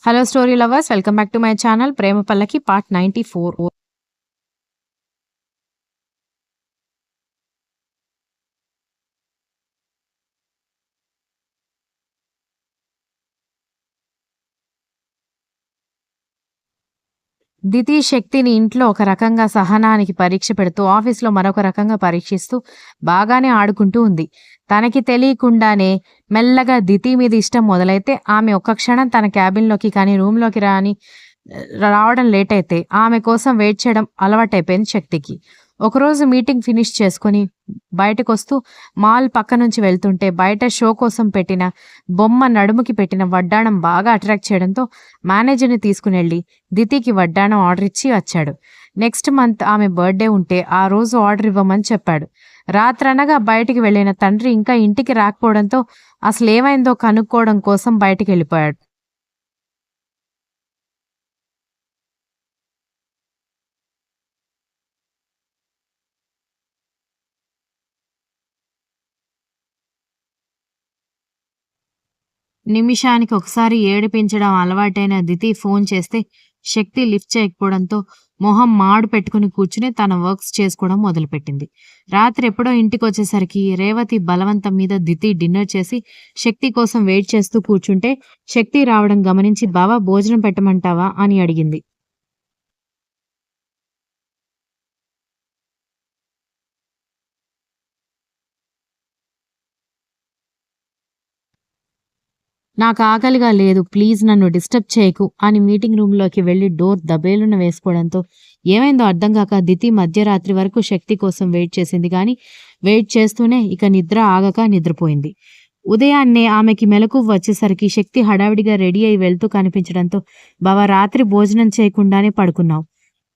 Hello, story lovers. Welcome back to my channel, Prema Pallaki, part 94. Diti శక్తిని ఇంట్లో ఒక రకంగా సహనానికి పరీక్ష పెడుతూ ఆఫీస్లో మరొక రకంగా పరీక్షిస్తూ బాగానే ఆడుకుంటూ ఉంది. తనకి తెలియకుండానే మెల్లగా దితి మీద ఇష్టం మొదలైతే ఆమె ఒక్క క్షణం తన క్యాబిన్లోకి కానీ రూమ్లోకి రావడం లేట్ అయితే ఆమె కోసం వెయిట్ చేయడం అలవాటైపోయింది శక్తికి. ఒకరోజు మీటింగ్ ఫినిష్ చేసుకుని బయటకొస్తూ మాల్ పక్క నుంచి వెళ్తుంటే బయట షో కోసం పెట్టిన బొమ్మ నడుముకి పెట్టిన వడ్డాణం బాగా అట్రాక్ట్ చేయడంతో మేనేజర్ని తీసుకుని వెళ్ళి దితికి వడ్డాణం ఆర్డర్ ఇచ్చి వచ్చాడు. నెక్స్ట్ మంత్ ఆమె బర్త్డే ఉంటే ఆ రోజు ఆర్డర్ ఇవ్వమని చెప్పాడు. రాత్రనగా బయటికి వెళ్ళిన తండ్రి ఇంకా ఇంటికి రాకపోవడంతో అసలు ఏమైందో కనుక్కోవడం కోసం బయటికి వెళ్ళిపోయాడు. నిమిషానికి ఒకసారి ఏడిపించడం అలవాటైన దితి ఫోన్ చేస్తే శక్తి లిఫ్ట్ చేయకపోవడంతో మొహం మాడు పెట్టుకుని కూర్చుని తన వర్క్స్ చేసుకోవడం మొదలుపెట్టింది. రాత్రి ఎప్పుడో ఇంటికి వచ్చేసరికి రేవతి బలవంతం మీద దితి డిన్నర్ చేసి శక్తి కోసం వెయిట్ చేస్తూ కూర్చుంటే శక్తి రావడం గమనించి బావా భోజనం పెట్టమంటావా అని అడిగింది. నాకు ఆకలిగా లేదు, ప్లీజ్ నన్ను డిస్టర్బ్ చేయకు అని మీటింగ్ రూమ్లోకి వెళ్లి డోర్ దబేలున వేసుకోవడంతో ఏమైందో అర్థం కాక దితి మధ్యరాత్రి వరకు శక్తి కోసం వెయిట్ చేసింది కానీ వెయిట్ చేస్తూనే ఇక నిద్ర ఆగక నిద్రపోయింది. ఉదయాన్నే ఆమెకి మెలకువ వచ్చేసరికి శక్తి హడావిడిగా రెడీ అయి వెళ్తూ కనిపించడంతో బావా రాత్రి భోజనం చేయకుండానే పడుకున్నావు,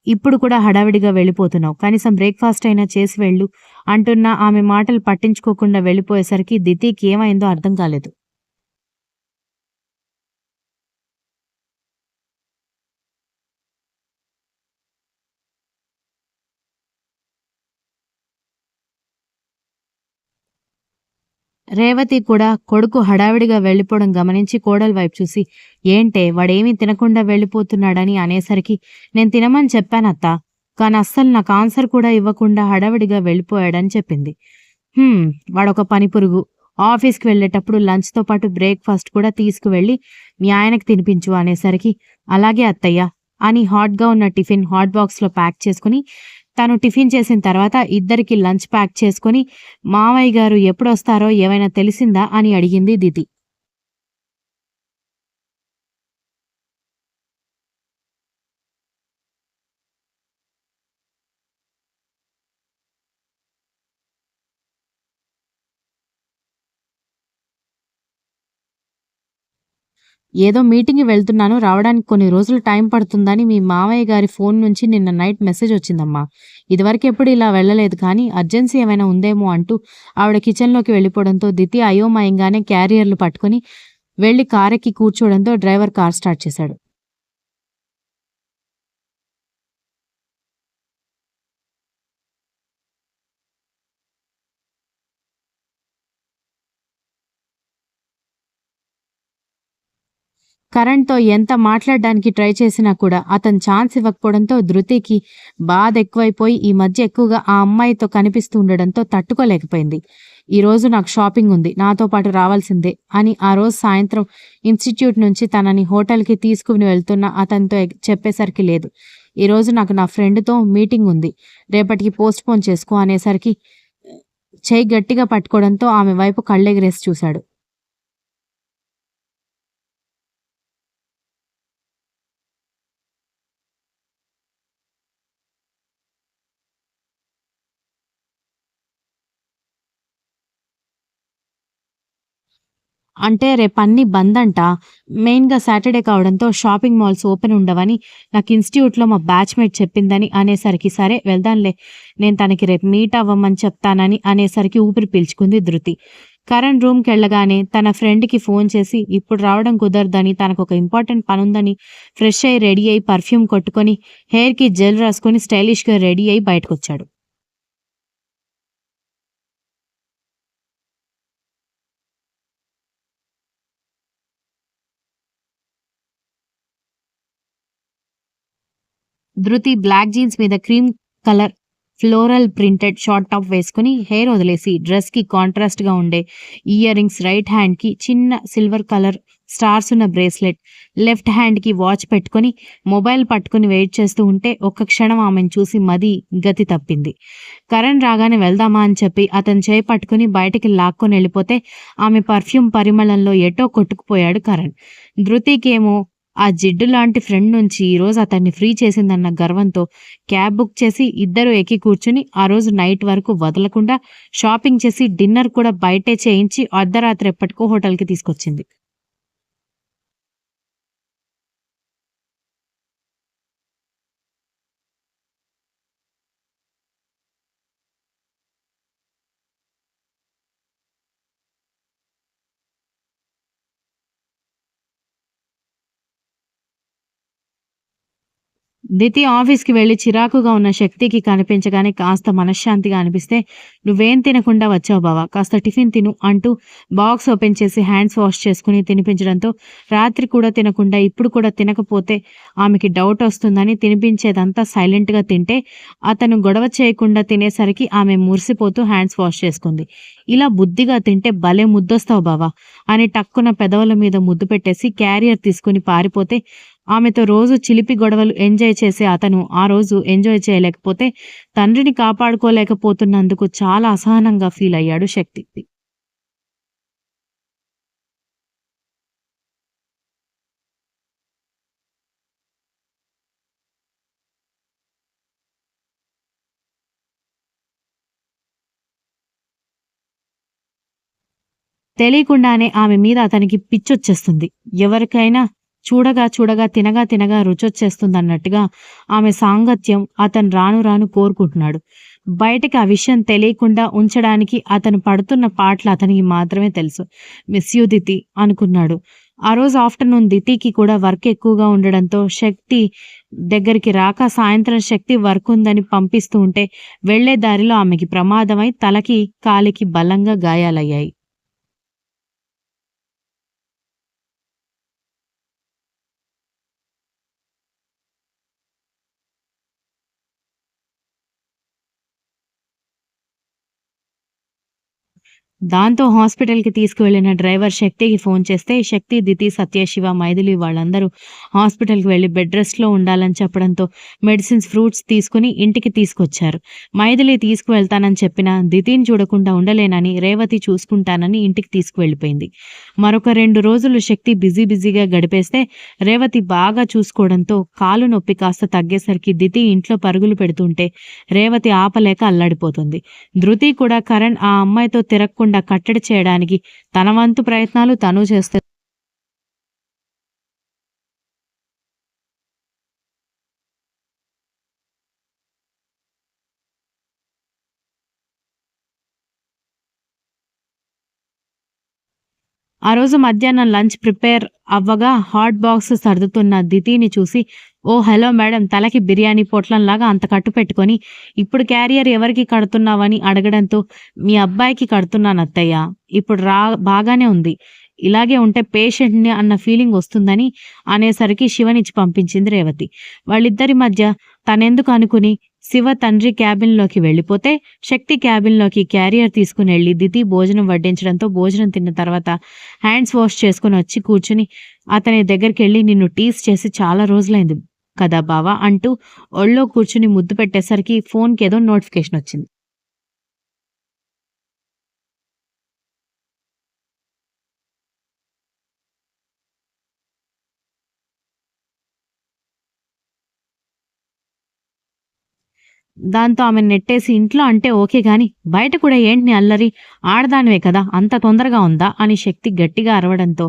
ఇప్పుడు కూడా హడావిడిగా వెళ్ళిపోతున్నావు, కనీసం బ్రేక్ఫాస్ట్ అయినా చేసి వెళ్ళు అంటున్న ఆమె మాటలు పట్టించుకోకుండా వెళ్ళిపోయేసరికి దితికి ఏమైందో అర్థం కాలేదు. రేవతి కూడా కొడుకు హడావిడిగా వెళ్ళిపోవడం గమనించి కోడలి వైపు చూసి ఏంటే వాడేమీ తినకుండా వెళ్ళిపోతున్నాడని అనేసరికి నేను తినమని చెప్పానత్తా, కానీ అస్సలు నాకు ఆన్సర్ కూడా ఇవ్వకుండా హడావిడిగా వెళ్ళిపోయాడని చెప్పింది. హ్మ్, వాడొక పనిపురుగు, ఆఫీస్కి వెళ్ళేటప్పుడు లంచ్తో పాటు బ్రేక్ఫాస్ట్ కూడా తీసుకువెళ్ళి మీ ఆయనకి తినిపించు అనేసరికి అలాగే అత్తయ్య అని హాట్గా ఉన్న టిఫిన్ హాట్ బాక్స్లో ప్యాక్ చేసుకుని తను టిఫిన్ చేసిన తర్వాత ఇద్దరికి లంచ్ ప్యాక్ చేసుకుని మావయ్య గారు ఎప్పుడొస్తారో ఏమైనా తెలిసిందా అని అడిగింది దితి. ఏదో మీటింగ్‌కి వెళ్తున్నాను, రావడానికి కొన్ని రోజులు టైం పడుతుందని మీ మావయ్య గారి ఫోన్ నుంచి నిన్న నైట్ మెసేజ్ వచ్చిందమ్మా. ఇదివరకెప్పుడు ఇలా వెళ్ళలేదు కానీ అర్జెన్సీ ఏమైనా ఉందేమో అంటూ ఆవిడ కిచెన్‌లోకి వెళ్ళిపోవడంతో దితి అయోమయంగానే క్యారియర్లు పట్టుకొని వెళ్లి కారెక్కి కూర్చోవడంతో డ్రైవర్ కార్ స్టార్ట్ చేశాడు. కరణ్‌తో ఎంత మాట్లాడడానికి ట్రై చేసినా కూడా అతను ఛాన్స్ ఇవ్వకపోవడంతో ధృతికి బాధ ఎక్కువైపోయి ఈ మధ్య ఎక్కువగా ఆ అమ్మాయితో కనిపిస్తూ ఉండడంతో తట్టుకోలేకపోయింది. ఈరోజు నాకు షాపింగ్ ఉంది, నాతో పాటు రావాల్సిందే అని ఆ రోజు సాయంత్రం ఇన్స్టిట్యూట్ నుంచి తనని హోటల్‌కి తీసుకుని వెళ్తున్న అతనితో చెప్పేసరికి లేదు, ఈరోజు నాకు నా ఫ్రెండ్‌తో మీటింగ్ ఉంది, రేపటికి పోస్ట్‌పోన్ చేసుకో అనేసరికి చెయ్యి గట్టిగా పట్టుకోవడంతో ఆమె వైపు కళ్ళెగరేసి చూశాడు. అంటే రేపన్నీ బందంట. మెయిన్‌గా సాటర్‌డే కావడంతో షాపింగ్ మాల్స్ ఓపెన్ ఉండవని నాకు ఇన్‌స్టిట్యూట్‌లో మా బ్యాచ్‌మేట్ చెప్పిందని అనేసరికి సరే వెళ్దాంలే, నేను తనకి రేపు మీట్ అవ్వమని చెప్తానని అనేసరికి ఊపిరి పీల్చుకుంది ధృతి. కరణ్ రూమ్‌కెళ్ళగానే తన ఫ్రెండ్‌కి ఫోన్ చేసి ఇప్పుడు రావడం కుదరదని తనకొక ఇంపార్టెంట్ పనుందని ఫ్రెష్ అయ్యి రెడీ అయ్యి పర్ఫ్యూమ్ కొట్టుకొని హెయిర్‌కి జెల్ రాసుకొని స్టైలిష్‌గా రెడీ అయ్యి బయటకొచ్చాడు. ధృతి బ్లాక్ జీన్స్ మీద cream colour floral printed short top వేసుకుని హెయిర్ వదిలేసి డ్రెస్కి కాంట్రాస్ట్గా ఉండే ఇయర్ రింగ్స్, రైట్ హ్యాండ్కి చిన్న సిల్వర్ కలర్ స్టార్స్ ఉన్న బ్రేస్లెట్, లెఫ్ట్ హ్యాండ్కి వాచ్ పెట్టుకుని మొబైల్ పట్టుకుని వెయిట్ చేస్తూ ఉంటే ఒక్క క్షణం ఆమెను చూసి మది గతి తప్పింది. కరణ్ రాగానే వెళ్దామా అని చెప్పి అతను చేయి పట్టుకుని బయటికి లాక్కొని వెళ్ళిపోతే ఆమె పర్ఫ్యూమ్ పరిమళంలో ఎటో కొట్టుకుపోయాడు కరణ్. ధృతికేమో ఆ జిడ్డు లాంటి ఫ్రెండ్ నుంచి ఈరోజు అతన్ని ఫ్రీ చేసిందన్న గర్వంతో క్యాబ్ బుక్ చేసి ఇద్దరు ఎక్కి కూర్చుని ఆ రోజు నైట్ వరకు వదలకుండా షాపింగ్ చేసి డిన్నర్ కూడా బయటే చేయించి అర్ధరాత్రి ఎప్పటికో హోటల్కి తీసుకొచ్చింది. దితి ఆఫీస్కి వెళ్లి చిరాకుగా ఉన్న శక్తికి కనిపించగానే కాస్త మనశ్శాంతిగా అనిపిస్తే, నువ్వేం తినకుండా వచ్చావు బావా, కాస్త టిఫిన్ తిను అంటూ బాక్స్ ఓపెన్ చేసి హ్యాండ్స్ వాష్ చేసుకుని తినిపించడంతో రాత్రి కూడా తినకుండా ఇప్పుడు కూడా తినకపోతే ఆమెకి డౌట్ వస్తుందని తినిపించేదంతా సైలెంట్గా తింటే అతను గొడవ చేయకుండా తినేసరికి ఆమె మురిసిపోతూ హ్యాండ్స్ వాష్ చేసుకుంది. ఇలా బుద్ధిగా తింటే భలే ముద్దొస్తావు బావా అని టక్కున పెదవుల మీద ముద్దు పెట్టేసి క్యారియర్ తీసుకుని పారిపోతే ఆమెతో రోజు చిలిపి గొడవలు ఎంజాయ్ చేసే అతను ఆ రోజు ఎంజాయ్ చేయలేకపోతే తండ్రిని కాపాడుకోలేకపోతున్నందుకు చాలా అసహనంగా ఫీల్ అయ్యాడు శక్తి. తెలియకుండానే ఆమె మీద అతనికి పిచ్చొచ్చేస్తుంది. ఎవరికైనా చూడగా చూడగా తినగా తినగా రుచొచ్చేస్తుందన్నట్టుగా ఆమె సాంగత్యం అతను రాను రాను కోరుకుంటున్నాడు. బయటకి ఆ విషయం తెలియకుండా ఉంచడానికి అతను పడుతున్న పాటలు అతనికి మాత్రమే తెలుసు. మిస్ యూ దితి అనుకున్నాడు. ఆ రోజు ఆఫ్టర్నూన్ దితికి కూడా వర్క్ ఎక్కువగా ఉండడంతో శక్తి దగ్గరికి రాక సాయంత్రం శక్తి వర్క్ ఉందని పంపిస్తూ ఉంటే వెళ్లే దారిలో ఆమెకి ప్రమాదమై తలకి కాలికి బలంగా గాయాలయ్యాయి. దాంతో హాస్పిటల్‌కి తీసుకువెళ్లిన డ్రైవర్ శక్తికి ఫోన్ చేస్తే, శక్తి, దితి, సత్య, శివ, మైథిలి వాళ్ళందరూ హాస్పిటల్‌కి వెళ్లి బెడ్ రెస్ట్‌లో ఉండాలని చెప్పడంతో మెడిసిన్స్, ఫ్రూట్స్ తీసుకుని ఇంటికి తీసుకొచ్చారు. మైథిలి తీసుకువెళ్తానని చెప్పినా దితిని చూడకుండా ఉండలేనని, రేవతి చూసుకుంటానని ఇంటికి తీసుకువెళ్లిపోయింది. మరొక 2 రోజులు శక్తి బిజీగా గడిపేస్తే రేవతి బాగా చూసుకోవడంతో కాలు నొప్పి కాస్త తగ్గేసరికి దితి ఇంట్లో పరుగులు పెడుతుంటే రేవతి ఆపలేక అల్లాడిపోతుంది. ధృతి కూడా కరణ్ ఆ అమ్మాయితో తిరగకుండా కట్టడి చేయడానికి తన వంతు ప్రయత్నాలు తను చేస్తుంది. ఆ రోజు మధ్యాహ్నం లంచ్ ప్రిపేర్ అవ్వగా హాట్ బాక్స్ సర్దుతున్న దితిని చూసి, ఓ హలో మేడం, తలకి బిర్యానీ పొట్లంలాగా అంత కట్టు పెట్టుకొని ఇప్పుడు క్యారియర్ ఎవరికి కడుతున్నావని అడగడంతో మీ అబ్బాయికి కడుతున్నాను అత్తయ్య, ఇప్పుడు బాగానే ఉంది, ఇలాగే ఉంటే పేషెంట్ని అన్న ఫీలింగ్ వస్తుందని అనేసరికి శివనిచ్చి పంపించింది రేవతి. వాళ్ళిద్దరి మధ్య తనెందుకు అనుకుని శివ తండ్రి క్యాబిన్లోకి వెళ్ళిపోతే శక్తి క్యాబిన్లోకి క్యారియర్ తీసుకుని వెళ్ళి దితి భోజనం వడ్డించడంతో భోజనం తిన్న తర్వాత హ్యాండ్స్ వాష్ చేసుకుని వచ్చి కూర్చుని అతని దగ్గరికి వెళ్ళి, నిన్ను టీస్ చేసి చాలా రోజులైంది కదా బావా అంటూ ఒళ్ళో కూర్చుని ముద్దు పెట్టేసరికి ఫోన్కి ఏదో నోటిఫికేషన్ వచ్చింది. దాంతో ఆమెను నెట్టేసి, ఇంట్లో అంటే ఓకే గాని బయట కూడా ఏంటి నీ అల్లరి, ఆడదానివే కదా, అంత తొందరగా ఉందా అని శక్తి గట్టిగా అరవడంతో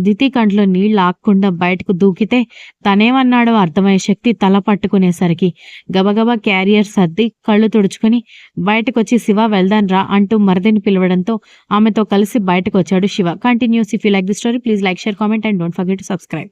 దితి కంట్లో నీళ్లు ఆక్కుండా బయటకు దూకితే తనేమన్నాడో అర్థమయ్యే శక్తి తల పట్టుకునేసరికి గబగబా క్యారియర్ సర్ది కళ్ళు తుడుచుకుని బయటకొచ్చి, శివ వెళ్దాం రా అంటూ మరిదిని పిలవడంతో ఆమెతో కలిసి బయటకు వచ్చాడు Shiva. Continuous. If you like the story please like, share, comment and don't forget to subscribe.